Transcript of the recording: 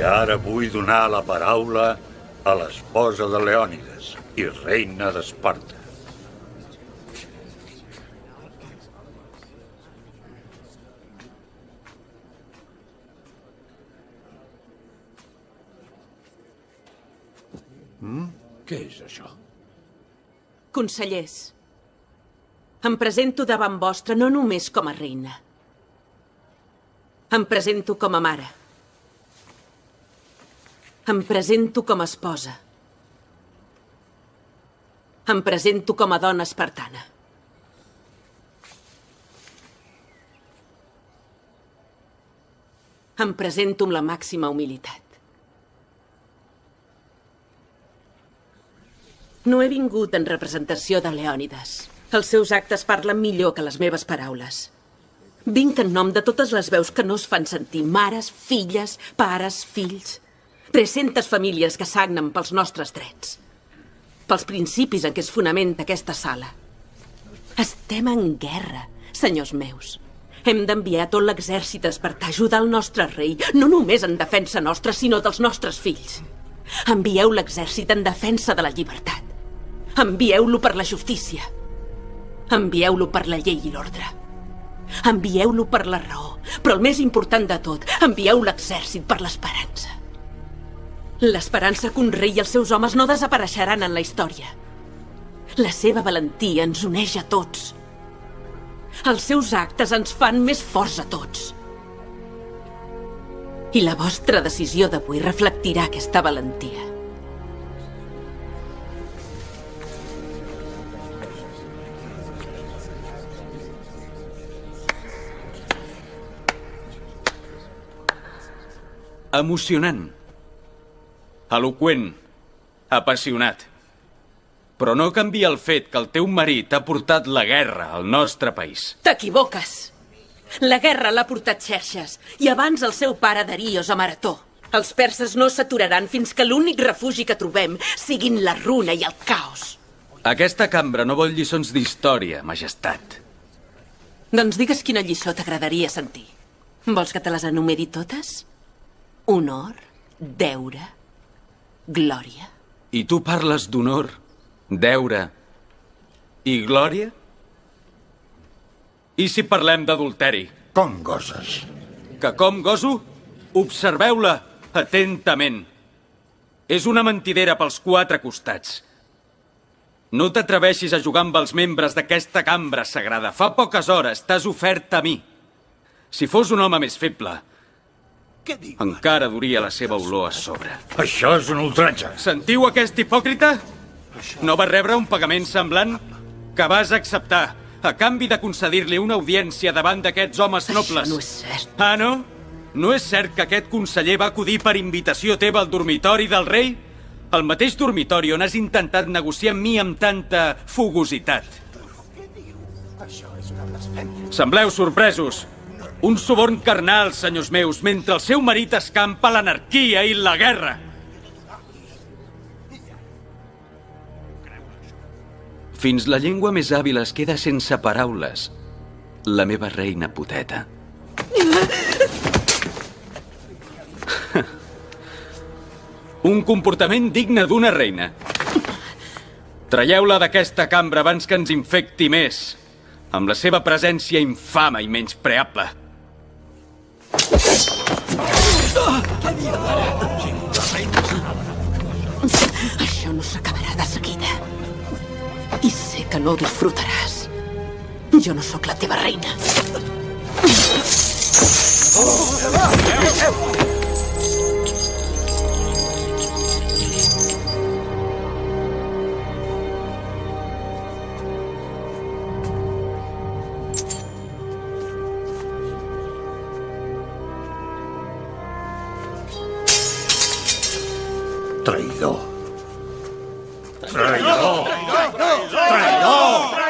ara vull donar la paraula a l'esposa de Leònides i reina d'Esparta. Què és això? Consellers, em presento davant vostre no només com a reina. Em presento com a mare. Em presento com a esposa. Em presento com a dona espartana. Em presento amb la màxima humilitat. No he vingut en representació de Leònides. Els seus actes parlen millor que les meves paraules. Vinc en nom de totes les veus que no es fan sentir. Mares, filles, pares, fills. 300 famílies que sagnen pels nostres drets. Pels principis en què es fonamenta aquesta sala. Estem en guerra, senyors meus. Hem d'enviar tot l'exèrcit a Espartà a ajudar el nostre rei, no només en defensa nostra, sinó dels nostres fills. Envieu l'exèrcit en defensa de la llibertat. Envieu-lo per la justícia. Envieu-lo per la llei i l'ordre. Envieu-lo per la raó. Però el més important de tot, envieu l'exèrcit per l'esperança. L'esperança que un rei i els seus homes no desapareixeran en la història. La seva valentia ens uneix a tots. Els seus actes ens fan més forts a tots. I la vostra decisió d'avui reflectirà aquesta valentia. Emocionant, eloqüent, apassionat. Però no canvia el fet que el teu marit ha portat la guerra al nostre país. T'equivoques. La guerra l'ha portat Xerxes i abans el seu pare Darios a Marató. Els perses no s'aturaran fins que l'únic refugi que trobem siguin la runa i el caos. Aquesta cambra no vol lliçons d'història, majestat. Doncs digues quina lliçó t'agradaria sentir. Vols que te les enumeri totes? Honor, deure, glòria. I tu parles d'honor, deure i glòria? I si parlem d'adulteri? Com goses? Que com goso? Observeu-la atentament. És una mentidera pels 4 costats. No t'atreveixis a jugar amb els membres d'aquesta cambra sagrada. Fa poques hores t'has ofert a mi. Si fos un home més feble, encara duria la seva olor a sobre. Això és un ultratge. Sentiu aquest hipòcrita? No va rebre un pagament semblant? Que vas acceptar, a canvi de concedir-li una audiència davant d'aquests homes nobles. Això no és cert. Ah, no? No és cert que aquest conseller va acudir per invitació teva al dormitori del rei? El mateix dormitori on has intentat negociar amb mi amb tanta fugositat. Sembleu sorpresos. Un suborn carnal, senyors meus, mentre el seu marit escampa l'anarquia i la guerra. Fins la llengua més hàbil es queda sense paraules. La meva reina puteta. Un comportament digne d'una reina. Traieu-la d'aquesta cambra abans que ens infecti més, amb la seva presència infama i menyspreable. Això no s'acabarà de seguida. I sé que no ho disfrutaràs. Jo no sóc la teva reina. Traïdor. Traïdor! Traïdor!